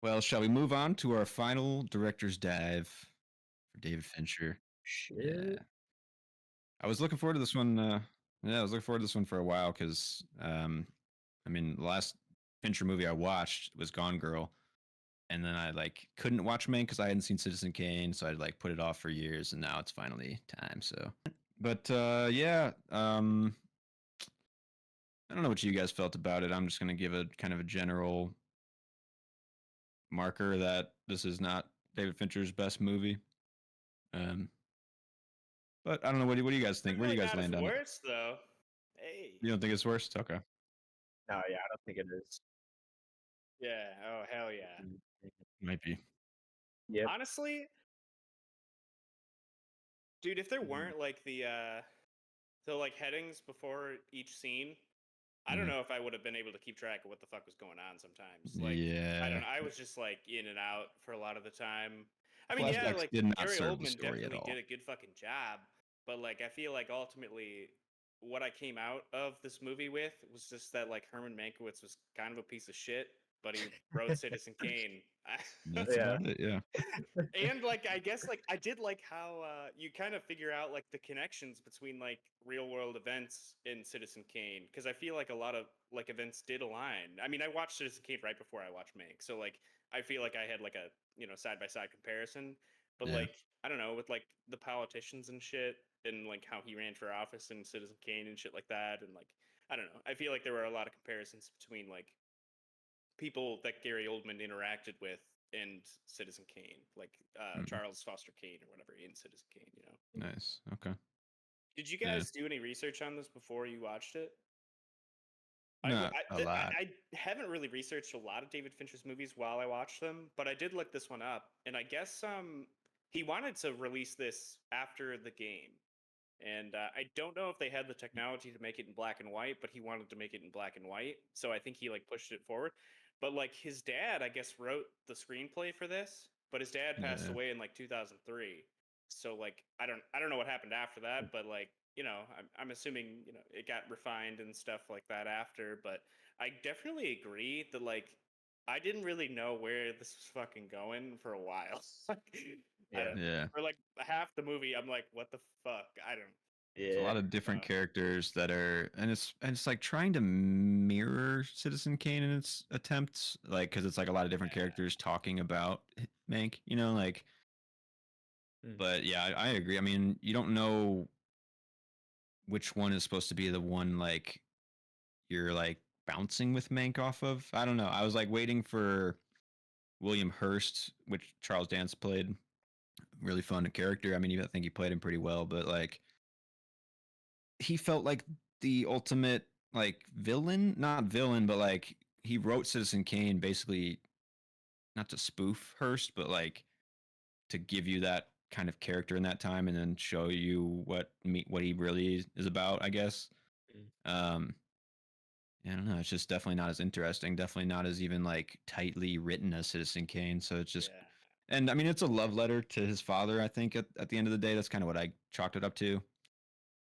Well, shall we move on to our final director's dive for David Fincher? Yeah, Shit. I was looking forward to this one. Yeah, I was looking forward to this one for a while because, I mean, the last Fincher movie I watched was Gone Girl, and then I like couldn't watch Mank because I hadn't seen Citizen Kane, so I'd like put it off for years, and now it's finally time. So, but yeah, I don't know what you guys felt about it. I'm just gonna give a kind of a general marker that this is not David Fincher's best movie. Um, but I don't know. What do you guys think? Where do Definitely you guys not his land on it? worst though. Hey. You don't think it's worst? Okay. No, yeah, I don't think it is. Yeah. Oh hell yeah. Might be. Yep. Honestly, dude, if there Mhm. weren't like the like headings before each scene, I don't Mhm. know if I would have been able to keep track of what the fuck was going on sometimes. Like I don't Yeah. know, I was just like in and out for a lot of the time. I mean, yeah, Flashbacks like did not Gary serve the Oldman story at definitely did all. a good fucking job, but like I feel like ultimately what I came out of this movie with was just that like Herman Mankiewicz was kind of a piece of shit, but he wrote Citizen Kane. That's Yeah. about it. Yeah. And like I guess like I did like how you kind of figure out like the connections between like real world events in Citizen Kane, because I feel like a lot of like events did align. I mean, I watched Citizen Kane right before I watched Mank, so like I feel like I had like a side by side comparison. But Yeah. like I don't know, with like the politicians and shit, and like how he ran for office in Citizen Kane and shit like that, and like I don't know, I feel like there were a lot of comparisons between like people that Gary Oldman interacted with and Citizen Kane, like Mm. Charles Foster Kane or whatever in Citizen Kane. You know, Nice. Okay. did you Yeah. guys do any research on this before you watched it? Not a lot. I haven't really researched a lot of David Fincher's movies while I watched them, but I did look this one up, and I guess he wanted to release this after the game, and I don't know if they had the technology to make it in black and white, but he wanted to make it in black and white, so I think he like pushed it forward. But like his dad, I guess, wrote the screenplay for this, but his dad passed Yeah. away in like 2003. So like I don't know what happened after that, but like I'm assuming it got refined and stuff like that after. But I definitely agree that like I didn't really know where this was fucking going for a while. I Yeah. don't Yeah. for like half the movie. I'm like, what the fuck? I don't. It's a Yeah. lot of different Uh, characters that are, and it's like trying to mirror Citizen Kane in its attempts, like because it's like a lot of different yeah. characters talking about Mank, you know, like. Mm. But yeah, I agree. I mean, you don't know which one is supposed to be the one like you're like bouncing with Mank off of. I don't know. I was like waiting for William Hurst, which Charles Dance played. Really fun character. I mean, I think he played him pretty well, but like he felt like the ultimate like villain, not villain, but like he wrote Citizen Kane basically not to spoof Hearst, but like to give you that kind of character in that time and then show you what he really is about, I guess. Mm. Um I don't know. It's just definitely not as interesting. Definitely not as even like tightly written as Citizen Kane. So it's just, Yeah. and I mean, it's a love letter to his father. I think at the end of the day, that's kind of what I chalked it up to.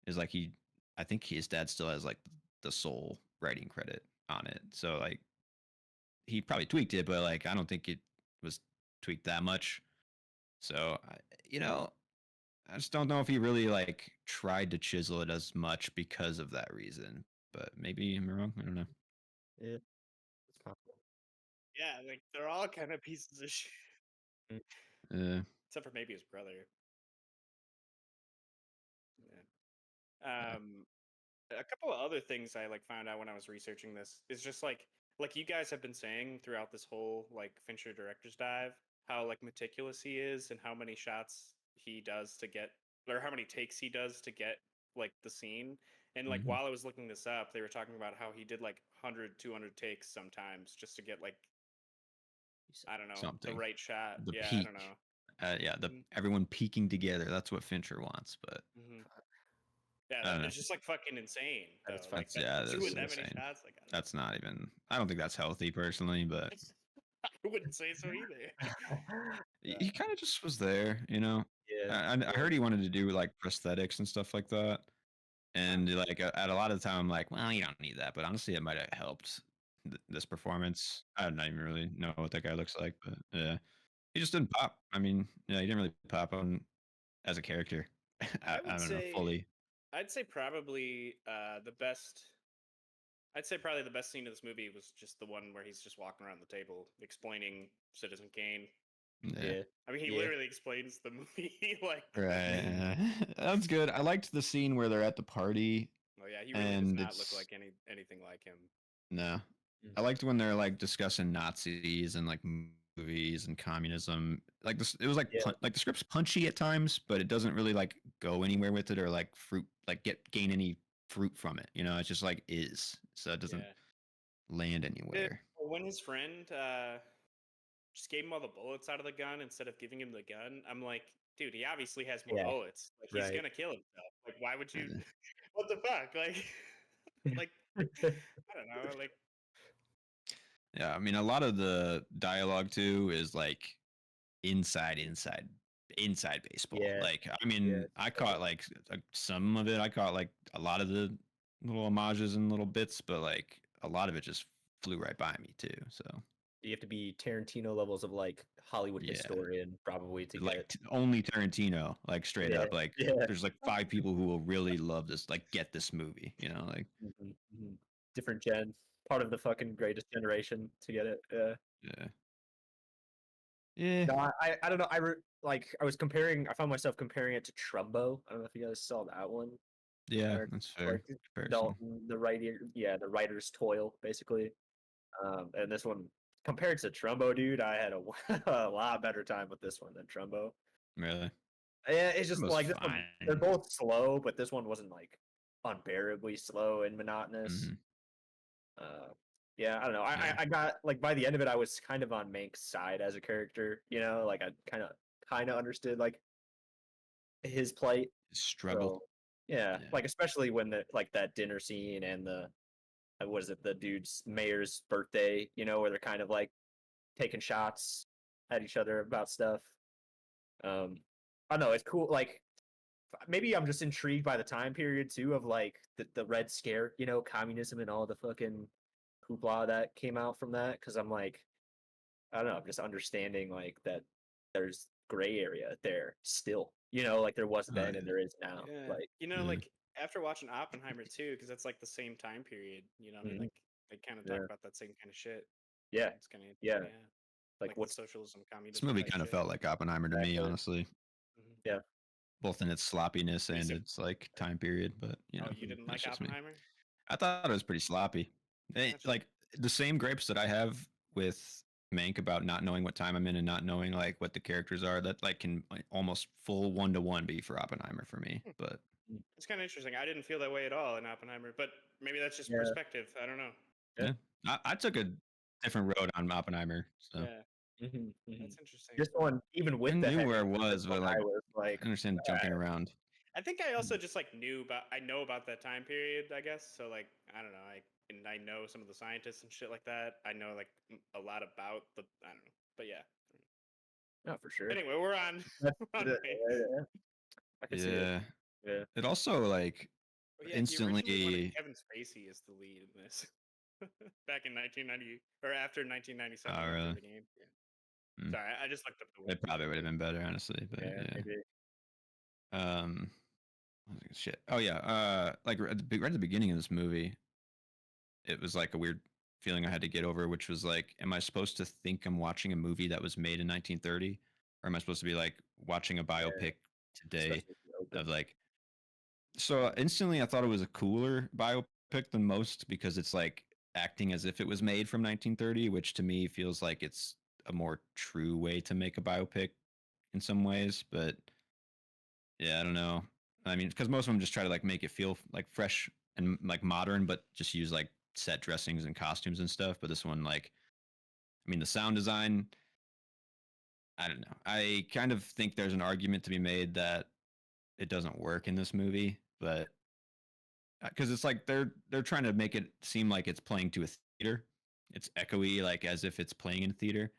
Is like I think his dad still has like the sole writing credit on it. So like he probably tweaked it, but like I don't think it was tweaked that much. So you know, I just don't know if he really like tried to chisel it as much because of that reason. But maybe I'm wrong. I don't know. Yeah. It's possible. Yeah, like they're all kind of pieces of shit, Mm. except for maybe his brother. Yeah. Yeah. A couple of other things I like found out when I was researching this is just like you guys have been saying throughout this whole like Fincher director's dive, how like meticulous he is and how many shots he does to get, or how many takes he does to get like the scene. And like Mhm. while I was looking this up, they were talking about how he did like 100, 200 takes sometimes just to get like I don't know, the Something. right shot. The Yeah, I don't peak. know. Yeah, the everyone peaking together. That's what Fincher wants, but Mm-hmm. Yeah, I don't know. it's just like fucking insane That is though. fucking Like That's that yeah, that's doing that many insane. shots, like I don't know. That's not even. I don't think that's healthy personally, but I wouldn't say so either. he kind of just was there, you know. Yeah. I heard he wanted to do like prosthetics and stuff like that, and like at a lot of the time, I'm like, well, you don't need that, but honestly, it might have helped this performance. I don't even really know what that guy looks like, but yeah, he just didn't pop. I mean, yeah, he didn't really pop on as a character. I I would don't know say fully. I'd say probably the best. I'd say probably the best scene of this movie was just the one where he's just walking around the table explaining Citizen Kane. Yeah. Yeah. I mean, he Yeah. literally explains the movie like. Right. That's good. I liked the scene where they're at the party Oh yeah, he really does and not look it's like anything like him. no. Mm. I liked when they're like discussing Nazis and like movies and communism. Like this, it was like Yeah. like the script's punchy at times, but it doesn't really like go anywhere with it or like gain any fruit from it. You know, it's just like is, so it doesn't land anywhere. When his friend just gave him all the bullets out of the gun instead of giving him the gun, I'm like, dude, he obviously has more Yeah. bullets. Like he's Right. gonna kill himself. Like why would you? Yeah. What the fuck? Like I don't know. Like Yeah, I mean, a lot of the dialogue too is like inside baseball. Yeah. Like, I mean, I caught like some of it. I caught like a lot of the little homages and little bits, but like a lot of it just flew right by me too. So You have to be Tarantino levels of like Hollywood Yeah. historian probably to like get. only Tarantino, like straight Yeah, up, like yeah. there's like 5 people who will really love this, like get this movie. You know, like Different gen, part of the fucking greatest generation to get it. Yeah. yeah, yeah, No, I don't know. I was comparing. I found myself comparing it to Trumbo. I don't know if you guys saw that one. yeah. Or, That's fair. like, the writer, the writer's toil, basically. And this one, compared to Trumbo, dude, I had a lot better time with this one than Trumbo. Really, Yeah, it's just Trumbo's like this one, fine. they're both slow, but this one wasn't like unbearably slow and monotonous. Mhm. Yeah, I don't know. Yeah. I got like by the end of it, I was kind of on Mank's side as a character. You know, like I kind of understood like his plight. Struggle. So, yeah, Yeah. like especially when like that dinner scene and the what is it, the dude's mayor's birthday, you know, where they're kind of like taking shots at each other about stuff. I don't know, it's cool. Like maybe I'm just intrigued by the time period too of like the Red Scare, you know, communism and all the fucking hoopla that came out from that. Cause I'm like, I don't know, I'm just understanding like that there's gray area there still, you know, like there was then and there is now. yeah, Like, like after watching Oppenheimer too, because that's like the same time period. You know, what I mean, Mhm. like they kind of talk Yeah. about that same kind of shit. yeah, It's kind of yeah. like the What's socialism, communism. This movie type kind of shit. felt like Oppenheimer to me, Exactly. honestly, Mhm. Yeah. both in its sloppiness and Is it- its like time period. But you know, Oh, you didn't that's like just me. Oppenheimer? I thought it was pretty sloppy. Gotcha. Like the same gripes that I have with Mank about not knowing what time I'm in and not knowing like what the characters are. That like can almost full 1-to-1 be for Oppenheimer for me. But It's kind of interesting. I didn't feel that way at all in Oppenheimer, but maybe that's just Yeah. perspective. I don't know. yeah, I took a different road on Oppenheimer. So Yeah, Mhm, that's mhm. interesting. This one, even I with the knew where I heavy, this was, one but like I was I like, understand jumping around. I think I also just like I know about that time period, I guess. So like I don't know, and I know some of the scientists and shit like that. I know like a lot about I don't know, but yeah. no, for sure. Anyway, we're on. That's we're on the- Mank. yeah. I can see it. Yeah, Yeah. it also like But yeah, he originally wanted instantly. Kevin Spacey as the lead in this. Back in 1990 or after 1997, Oh, after really? the game. Yeah. Mm. Sorry, I just looked up the. It probably would have been better, honestly. But Yeah, yeah. maybe. Um, shit. Oh yeah. Like right at the beginning of this movie, it was like a weird feeling I had to get over, which was like, am I supposed to think I'm watching a movie that was made in 1930, or am I supposed to be like watching a biopic today Especially if you're open. of like? So instantly, I thought it was a cooler biopic than most because it's like acting as if it was made from 1930, which to me feels like it's a more true way to make a biopic in some ways. But yeah, I don't know. I mean, because most of them just try to like make it feel like fresh and like modern, but just use like set dressings and costumes and stuff. But this one, like, I mean, the sound design, I don't know. I kind of think there's an argument to be made that it doesn't work in this movie, but because it's like they're trying to make it seem like it's playing to a theater. It's echoey, like as if it's playing in a theater,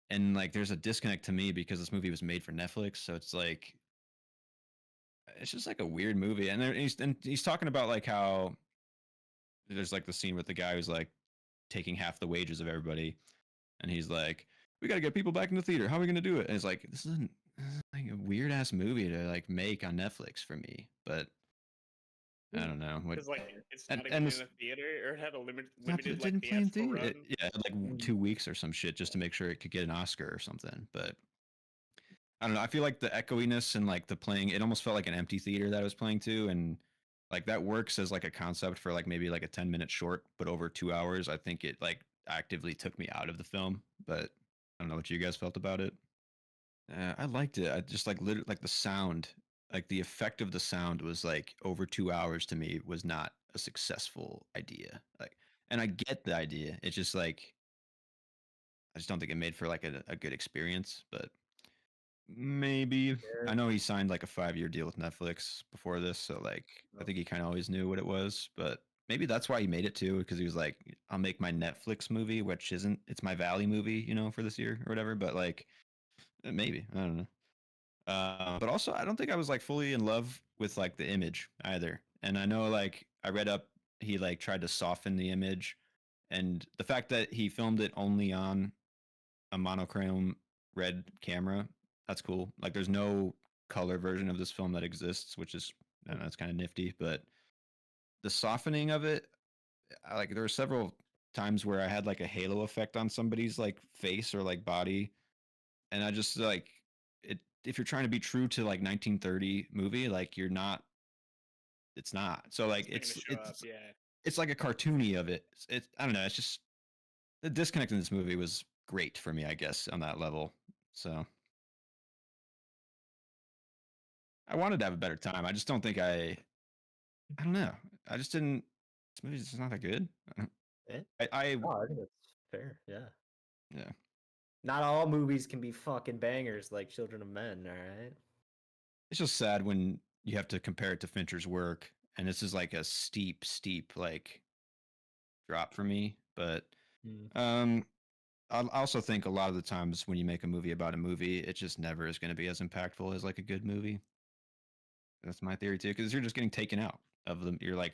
and like there's a disconnect to me because this movie was made for Netflix, so it's like it's just like a weird movie. And he's talking about like how there's like the scene with the guy who's like taking half the wages of everybody, and he's like, "We got to get people back in the theater. How are we gonna do it?" And it's like, this is like a weird ass movie to like make on Netflix for me, but I don't know what. Because like it's And not even and in a theater, or it had a limited it like didn't play in theatrical theater. run. Yeah, it had like 2 weeks or some shit just to make sure it could get an Oscar or something. But I don't know. I feel like the echoiness and like the playing, it almost felt like an empty theater that I was playing to, and like that works as like a concept for like maybe like a 10-minute short, but over 2 hours, I think it like actively took me out of the film. But I don't know what you guys felt about it. I liked it. I just like literally like the sound, like the effect of the sound was like over 2 hours to me was not a successful idea. Like, and I get the idea. It's just like I just don't think it made for like a good experience. But maybe I know he signed like a 5-year deal with Netflix before this, so like I think he kind of always knew what it was. But maybe that's why he made it too, because he was like, I'll make my Netflix movie, which isn't it's my Valley movie, you know, for this year or whatever. But like maybe I don't know. But also, I don't think I was like fully in love with like the image either. And I know like I read up he like tried to soften the image, and the fact that he filmed it only on a monochrome red camera, that's cool. Like there's no color version of this film that exists, which is I don't know, it's kind of nifty. But the softening of it, like there were several times where I had like a halo effect on somebody's like face or like body, and I just like it. If you're trying to be true to like 1930 movie, like you're not. It's not. So like It's not gonna show up. Yeah. it's like a cartoony of it. It's I don't know. It's just the disconnect in this movie was great for me, I guess, on that level. So I wanted to have a better time. I just don't think I don't know. I just didn't. This movie's just not that good. Eh? I Oh, I think it's fair. Yeah. yeah. Not all movies can be fucking bangers like Children of Men. All right. It's just sad when you have to compare it to Fincher's work, and this is like a steep like drop for me. But um, I also think a lot of the times when you make a movie about a movie, it just never is going to be as impactful as like a good movie. That's my theory too, because you're just getting taken out of them. You're like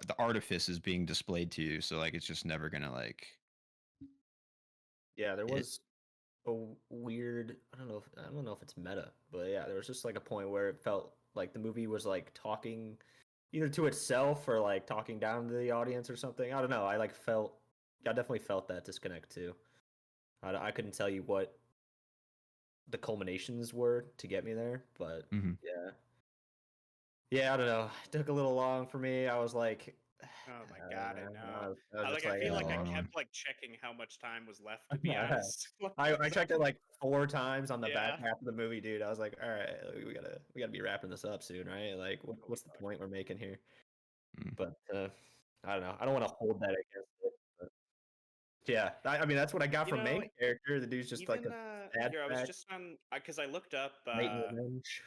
the artifice is being displayed to you, so like it's just never gonna like Yeah, there it. was a weird. I don't know if it's meta, but yeah, there was just like a point where it felt like the movie was like talking either to itself or like talking down to the audience or something. I don't know. I definitely felt that disconnect too. I couldn't tell you what the culminations were to get me there, but Mhm. yeah, yeah, I don't know. It took a little long for me. I was like, Oh my god, I know. I was just I like, feel like I oh. kept like checking how much time was left. To be honest, I checked it like 4 times on the back Yeah. half of the movie, dude. I was like, all right, we gotta be wrapping this up soon, right? Like, what's the point we're making here? Mm. But I don't know. I don't want to hold that against it. But yeah, I mean, that's what I got You from know, main character. The dude's just like even a bad here I was fact, just on because I looked up night and revenge.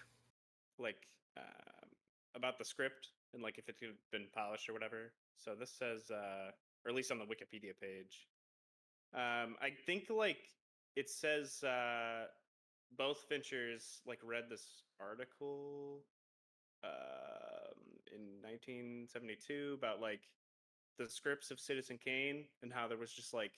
like about the script and like if it had been polished or whatever. So this says, or at least on the Wikipedia page, I think like it says both Finchers like read this article in 1972 about like the scripts of Citizen Kane and how there was just like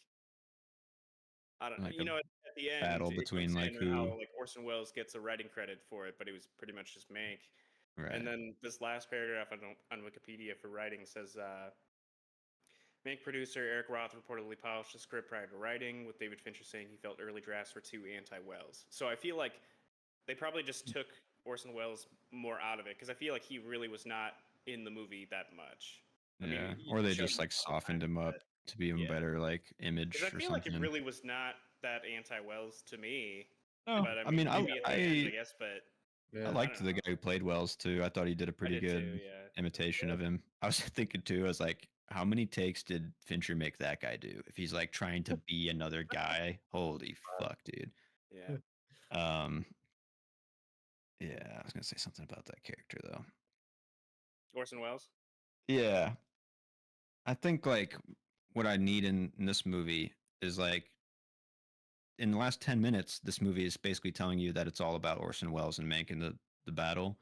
I don't Like you a know at the end battle it comes between like in and how who, like Orson Welles gets a writing credit for it, but it was pretty much just Mank. And right? then this last paragraph on Wikipedia for writing says Mank producer Eric Roth reportedly polished the script prior to writing, with David Fincher saying he felt early drafts were too anti-Welles. So I feel like they probably just took Orson Welles more out of it because I feel like he really was not in the movie that much. I mean, Yeah, he or they showed just him a like couple softened times, him up but to be a yeah, better like because I image or feel like it something. really was not that anti-Welles to me. No, But I I mean, mean, maybe at the end, I guess. But I Yeah. I liked don't the guy know. who played Wells too. I thought he did a I pretty did too. good Yeah. imitation of him. I was thinking too, I was like, how many takes did Fincher make that guy do? If he's like trying to be another guy, holy fuck, dude. Yeah. Um, yeah, I was gonna say something about that character though. Orson Welles. Yeah, I think like what I need in this movie is like in the last 10 minutes, this movie is basically telling you that it's all about Orson Welles and Mank and the battle.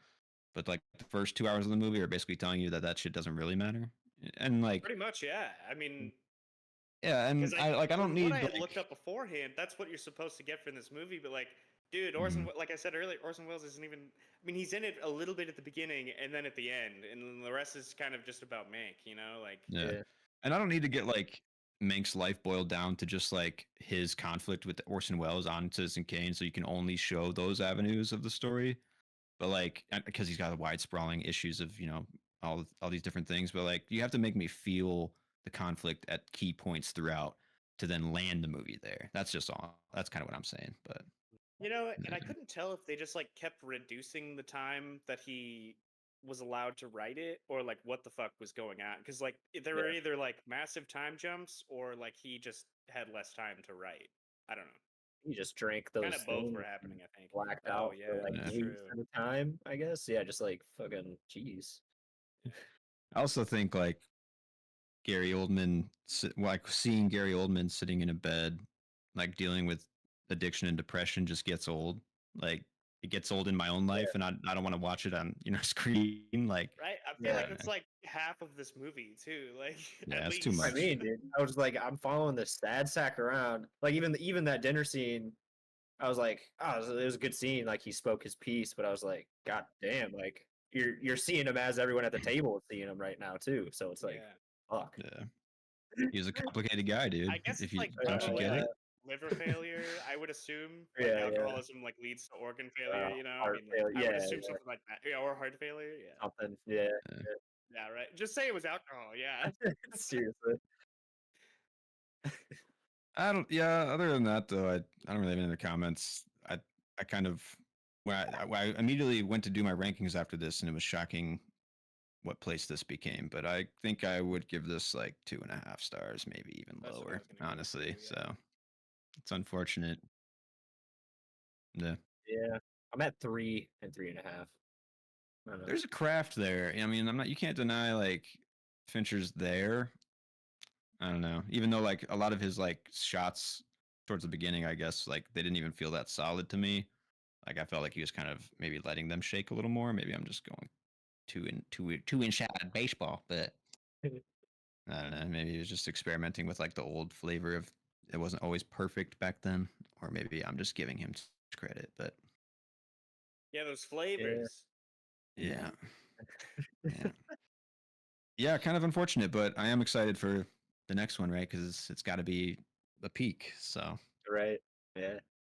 But like the first 2 hours of the movie are basically telling you that that shit doesn't really matter. And like, Pretty much, yeah. I mean, Yeah, and Because I from don't what need I had looked like up beforehand, that's what you're supposed to get from this movie. But like, dude, Mhm. like I said earlier, Orson Welles isn't even. I mean, he's in it a little bit at the beginning and then at the end, and then the rest is kind of just about Mank. You know, like Yeah. Yeah. And I don't need to get like Mank's life boiled down to just like his conflict with Orson Welles on Citizen Kane, so you can only show those avenues of the story. But like, because he's got wide sprawling issues of all these different things, but like you have to make me feel the conflict at key points throughout to then land the movie there. That's just all. That's kind of what I'm saying. But you know, and I yeah. couldn't tell if they just like kept reducing the time that he was allowed to write it, or like what the fuck was going on. Because like there Yeah. were either like massive time jumps, or like he just had less time to write. I don't know. He just drank Kind those of both were things happening, and I think. blacked Oh out for yeah, like Yeah. that's weeks true. at a time, I guess. Yeah, just like fucking jeez. I also think like Gary Oldman, like seeing Gary Oldman sitting in a bed, like dealing with addiction and depression, just gets old. Like it gets old in my own Yeah, life, and I don't want to watch it on screen. Like, Right? I feel yeah. like that's like half of this movie too. Like yeah, at it's too least. I much. mean, dude, I was like, I'm following this sad sack around. Like even that dinner scene, I was like, oh, it was a good scene. Like he spoke his piece, but I was like, God damn, like you're seeing him as everyone at the table is seeing him right now too. So it's like, Yeah. fuck. Yeah, he was a complicated guy, dude. I guess If it's you like don't you get Yeah, like it? liver failure. I would assume like yeah, yeah. alcoholism like leads to organ failure. You know, I Heart mean, like failure. I would Yeah, assume yeah. something like that. Yeah, or heart failure. Yeah, Something. Yeah. Yeah. yeah, right. Just say it was alcohol. Yeah. Seriously. I don't. Yeah. Other than that, though, I don't really have any other comments. I kind of when I immediately went to do my rankings after this, and it was shocking what place this became. But I think I would give this like 2.5 stars, maybe even That's what I lower, was gonna give it honestly. to. Yeah. So it's unfortunate. Yeah. Yeah. I'm at 3 and 3.5. I don't know. There's a craft there. I mean, I'm not. You can't deny like Fincher's there. I don't know. Even though like a lot of his like shots towards the beginning, I guess like they didn't even feel that solid to me. Like I felt like he was kind of maybe letting them shake a little more. Maybe I'm just going too inside baseball, but I don't know. Maybe he was just experimenting with like the old flavor of it wasn't always perfect back then, or maybe I'm just giving him credit. But Yeah, those Yeah. flavors. yeah, yeah, yeah. Kind of unfortunate, but I am excited for the next one, right? Because it's got to be a peak. So Right. Yeah.